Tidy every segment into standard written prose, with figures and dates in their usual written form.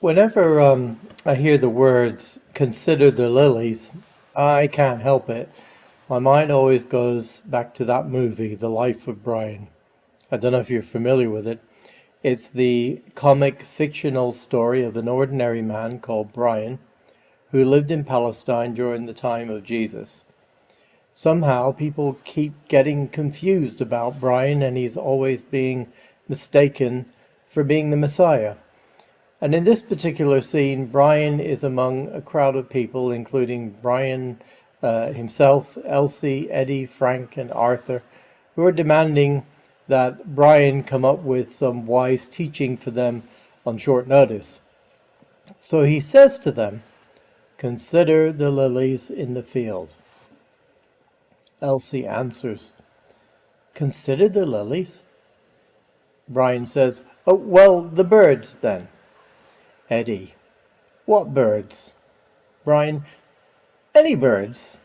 Whenever I hear the words "consider the lilies," I can't help it. My mind always goes back to that movie, The Life of Brian. I don't know if you're familiar with it. It's the comic fictional story of an ordinary man called Brian who lived in Palestine during the time of Jesus. Somehow people keep getting confused about Brian, and he's always being mistaken for being the Messiah. And in this particular scene, Brian is among a crowd of people, including Brian himself, Elsie, Eddie, Frank, and Arthur, who are demanding that Brian come up with some wise teaching for them on short notice. So he says to them, "Consider the lilies in the field." Elsie answers, "Consider the lilies?" Brian says, "Oh, well, the birds then." Eddie, "What birds?" Brian, "Any birds."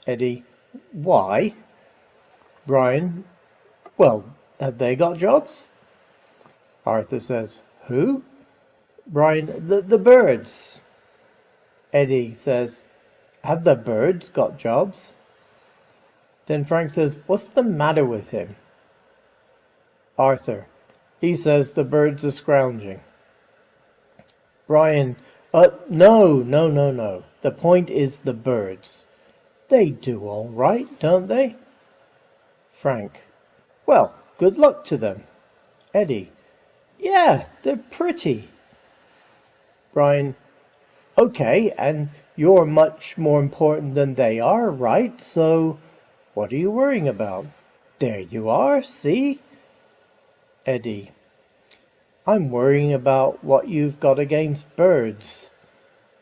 Eddie, "Why?" Brian, "Well, have they got jobs?" Arthur says, "Who?" Brian, the birds." Eddie says, "Have the birds got jobs?" Then Frank says, "What's the matter with him?" Arthur, he says the birds are scrounging. Brian, no. The point is the birds. They do all right, don't they?" Frank, "Well, good luck to them." Eddie, "Yeah, they're pretty." Brian, "Okay, and you're much more important than they are, right? So what are you worrying about? There you are, see?" Eddie, "I'm worrying about what you've got against birds."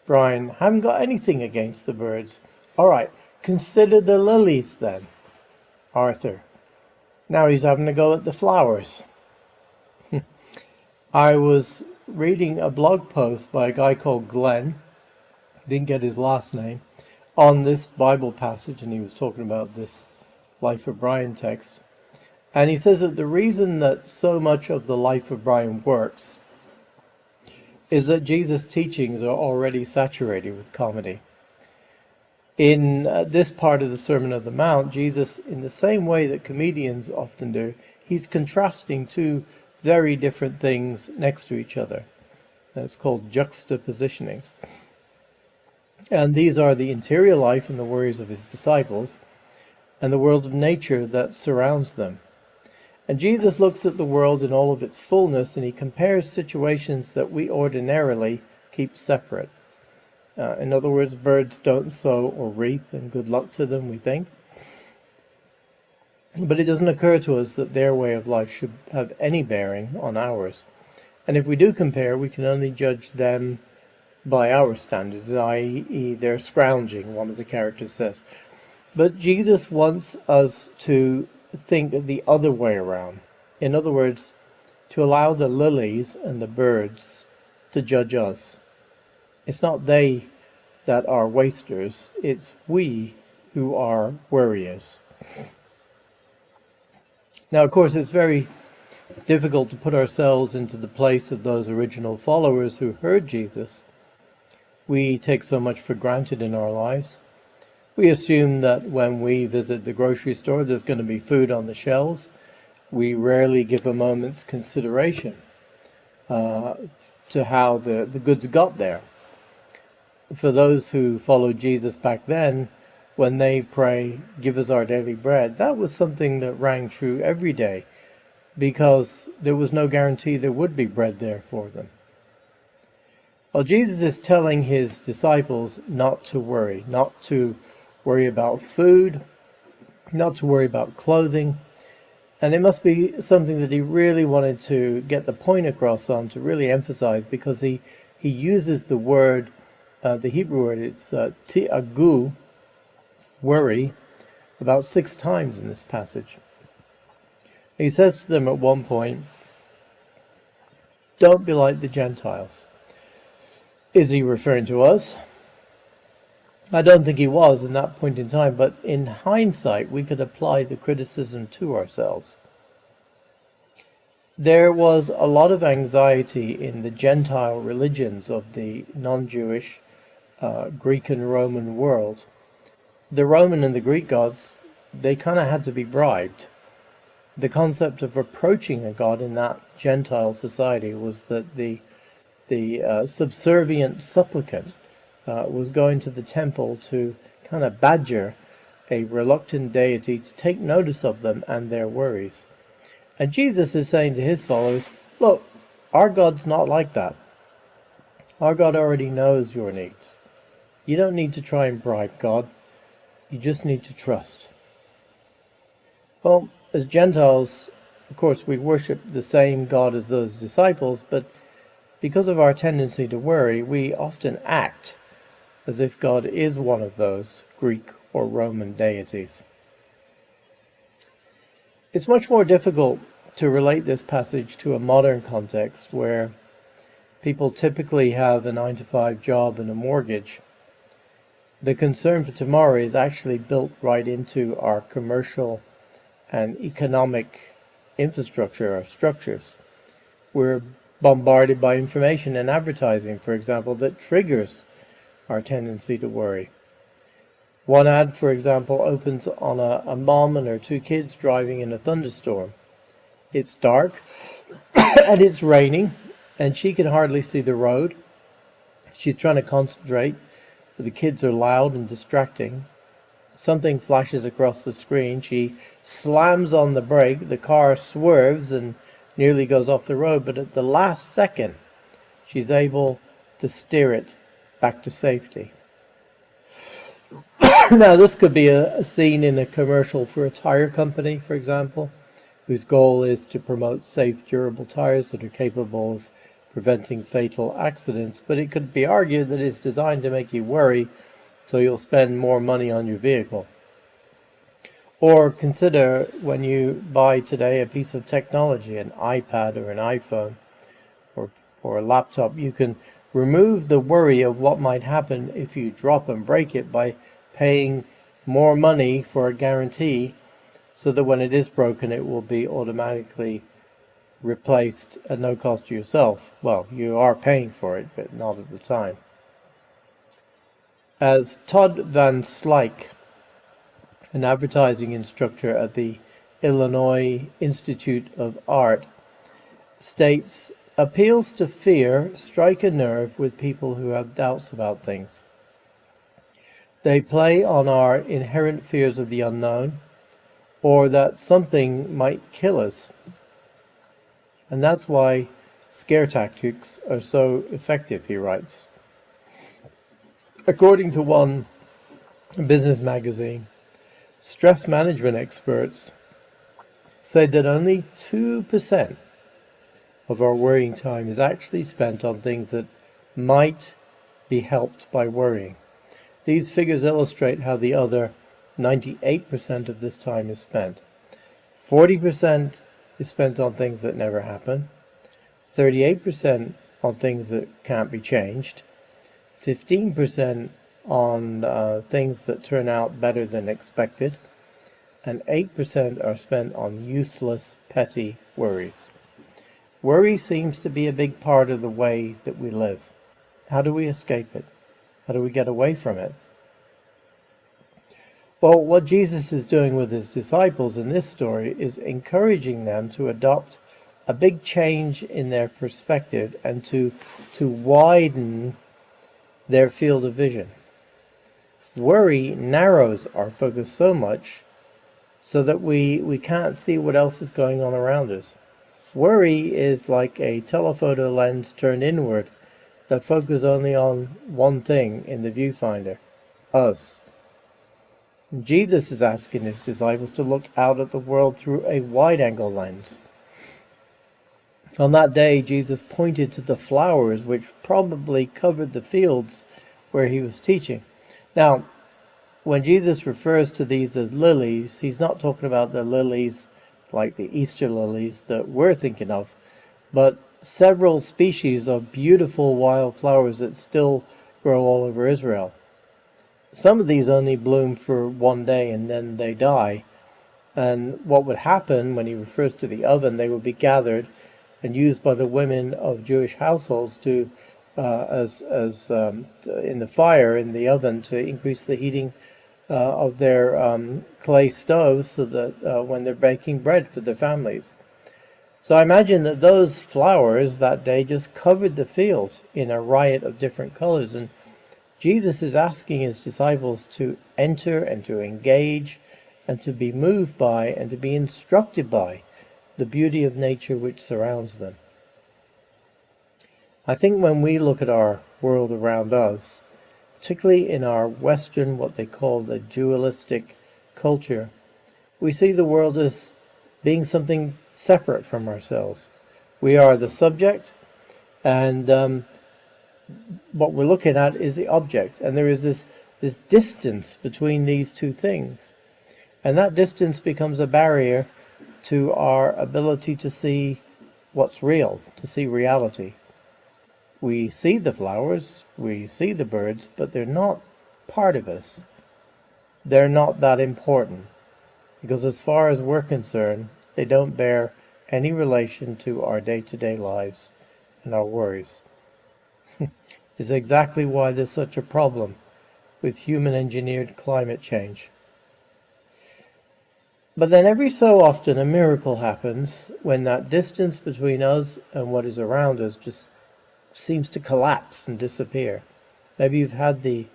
Brian, "Haven't got anything against the birds." "All right, consider the lilies then." Arthur, now he's having a go at the flowers. I was reading a blog post by a guy called Glenn, didn't get his last name, on this Bible passage, and he was talking about this Life of Brian text. And he says that the reason that so much of the Life of Brian works is that Jesus' teachings are already saturated with comedy. In this part of the Sermon on the Mount, Jesus, in the same way that comedians often do, he's contrasting two very different things next to each other. That's called juxtapositioning. And these are the interior life and the worries of his disciples, and the world of nature that surrounds them. And Jesus looks at the world in all of its fullness, and he compares situations that we ordinarily keep separate. In other words, birds don't sow or reap, and good luck to them, we think. But it doesn't occur to us that their way of life should have any bearing on ours. And if we do compare, we can only judge them by our standards, i.e. they're scrounging, one of the characters says. But Jesus wants us to think the other way around. In other words, to allow the lilies and the birds to judge us. It's not they that are wasters, it's we who are worriers. Now, of course, it's very difficult to put ourselves into the place of those original followers who heard Jesus. We take so much for granted in our lives. We assume that when we visit the grocery store, there's going to be food on the shelves. We rarely give a moment's consideration to how the goods got there. For those who followed Jesus back then, when they pray, "Give us our daily bread," that was something that rang true every day, because there was no guarantee there would be bread there for them. Well, Jesus is telling his disciples not to worry about food, not to worry about clothing. And it must be something that he really wanted to get the point across on, to really emphasize, because he uses the word, the Hebrew word, it's ti'agu, worry, about 6 times in this passage. He says to them at one point, "Don't be like the Gentiles." Is he referring to us? I don't think he was in that point in time, but in hindsight we could apply the criticism to ourselves. There was a lot of anxiety in the Gentile religions of the non-Jewish Greek and Roman world. The Roman and the Greek gods, they kind of had to be bribed. The concept of approaching a god in that Gentile society was that the subservient supplicant was going to the temple to kind of badger a reluctant deity to take notice of them and their worries. And Jesus is saying to his followers, look, our God's not like that. Our God already knows your needs. You don't need to try and bribe God. You just need to trust. Well, as Gentiles, of course, we worship the same God as those disciples, but because of our tendency to worry, we often act as if God is one of those Greek or Roman deities. It's much more difficult to relate this passage to a modern context where people typically have a 9-to-5 job and a mortgage. The concern for tomorrow is actually built right into our commercial and economic infrastructure or structures. We're bombarded by information and advertising, for example, that triggers our tendency to worry. One ad, for example, opens on a mom and her 2 kids driving in a thunderstorm. It's dark and it's raining and she can hardly see the road. She's trying to concentrate, but the kids are loud and distracting. Something flashes across the screen. She slams on the brake. The car swerves and nearly goes off the road, but at the last second, she's able to steer it back to safety. Now, this could be a scene in a commercial for a tire company, for example, whose goal is to promote safe, durable tires that are capable of preventing fatal accidents, but it could be argued that it's designed to make you worry, so you'll spend more money on your vehicle. Or consider when you buy today a piece of technology, an iPad or an iPhone or a laptop, you can remove the worry of what might happen if you drop and break it by paying more money for a guarantee so that when it is broken it will be automatically replaced at no cost to yourself. Well, you are paying for it, but not at the time. As Todd Van Slyke, an advertising instructor at the Illinois Institute of Art, states, appeals to fear strike a nerve with people who have doubts about things. They play on our inherent fears of the unknown, or that something might kill us. And that's why scare tactics are so effective, he writes. According to one business magazine, stress management experts say that only 2% of our worrying time is actually spent on things that might be helped by worrying. These figures illustrate how the other 98% of this time is spent. 40% is spent on things that never happen, 38% on things that can't be changed, 15% on things that turn out better than expected, and 8% are spent on useless, petty worries. Worry seems to be a big part of the way that we live. How do we escape it? How do we get away from it? Well, what Jesus is doing with his disciples in this story is encouraging them to adopt a big change in their perspective and to widen their field of vision. Worry narrows our focus so much so that we can't see what else is going on around us. Worry is like a telephoto lens turned inward that focuses only on one thing in the viewfinder, us. Jesus is asking his disciples to look out at the world through a wide-angle lens. On that day, Jesus pointed to the flowers which probably covered the fields where he was teaching. Now, when Jesus refers to these as lilies, he's not talking about the lilies like the Easter lilies that we're thinking of, but several species of beautiful wild flowers that still grow all over Israel. Some of these only bloom for one day and then they die. And what would happen when he refers to the oven, they would be gathered and used by the women of Jewish households to in the fire in the oven to increase the heating of their clay stoves, so that when they're baking bread for their families. So I imagine that those flowers that day just covered the field in a riot of different colors. And Jesus is asking his disciples to enter and to engage and to be moved by and to be instructed by the beauty of nature which surrounds them. I think when we look at our world around us, particularly in our Western, what they call the dualistic culture, we see the world as being something separate from ourselves. We are the subject, and what we're looking at is the object, and there is this distance between these two things, and that distance becomes a barrier to our ability to see what's real, to see reality. We see the flowers, we see the birds, but they're not part of us. They're not that important, because as far as we're concerned, they don't bear any relation to our day-to-day lives and our worries. It's exactly why there's such a problem with human-engineered climate change. But then every so often a miracle happens when that distance between us and what is around us just seems to collapse and disappear. Maybe you've had the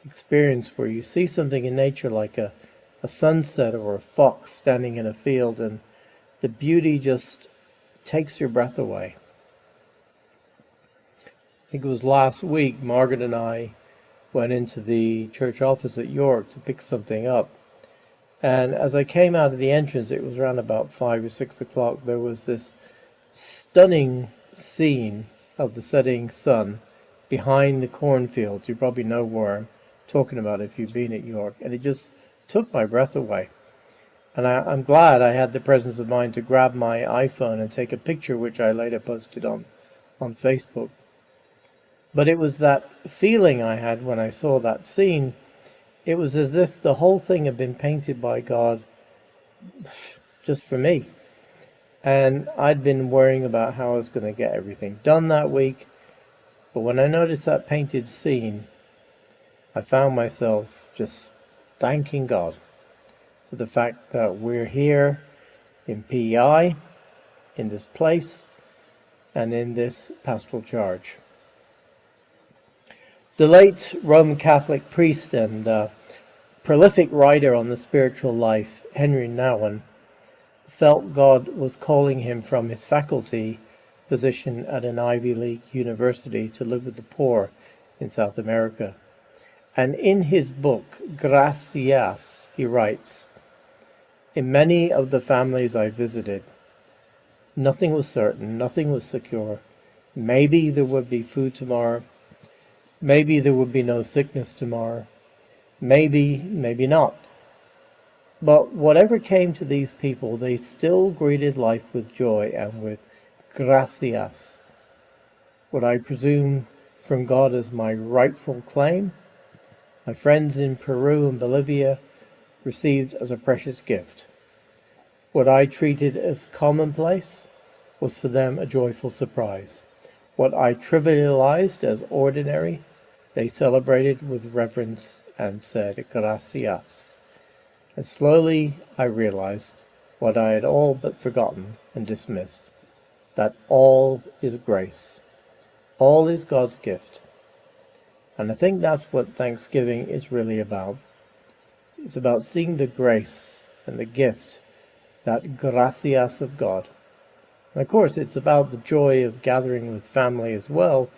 experience where you see something in nature like a sunset or a fox standing in a field, and the beauty just takes your breath away. I think it was last week, Margaret and I went into the church office at York to pick something up. And as I came out of the entrance, it was around about 5 or 6 o'clock, there was this stunning scene of the setting sun behind the cornfields. You probably know where I'm talking about if you've been at York. And it just took my breath away. And I'm glad I had the presence of mind to grab my iPhone and take a picture, which I later posted on Facebook. But it was that feeling I had when I saw that scene. It was as if the whole thing had been painted by God just for me. And I'd been worrying about how I was going to get everything done that week. But when I noticed that painted scene, I found myself just thanking God for the fact that we're here in PEI, in this place, and in this pastoral charge. The late Roman Catholic priest and prolific writer on the spiritual life, Henry Nouwen, felt God was calling him from his faculty position at an Ivy League university to live with the poor in South America. And in his book, YCH, he writes, "In many of the families I visited, nothing was certain, nothing was secure. Maybe there would be food tomorrow. Maybe there would be no sickness tomorrow. Maybe not. But whatever came to these people, they still greeted life with joy and with gracias, what I presume from God as my rightful claim. My friends in Peru and Bolivia received as a precious gift. What I treated as commonplace was for them a joyful surprise. What I trivialized as ordinary, they celebrated with reverence and said gracias. And slowly I realized what I had all but forgotten and dismissed, that all is grace. All is God's gift. And I think that's what Thanksgiving is really about. It's about seeing the grace and the gift, that gracias of God. And of course, it's about the joy of gathering with family as well.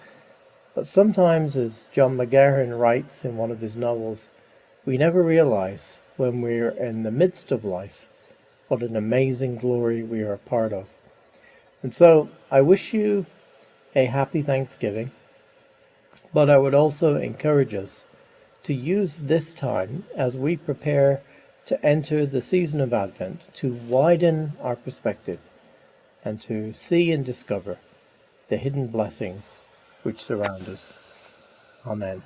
But sometimes, as John McGahern writes in one of his novels, we never realize when we're in the midst of life what an amazing glory we are a part of. And so I wish you a happy Thanksgiving, but I would also encourage us to use this time as we prepare to enter the season of Advent to widen our perspective and to see and discover the hidden blessings which surround us. Amen.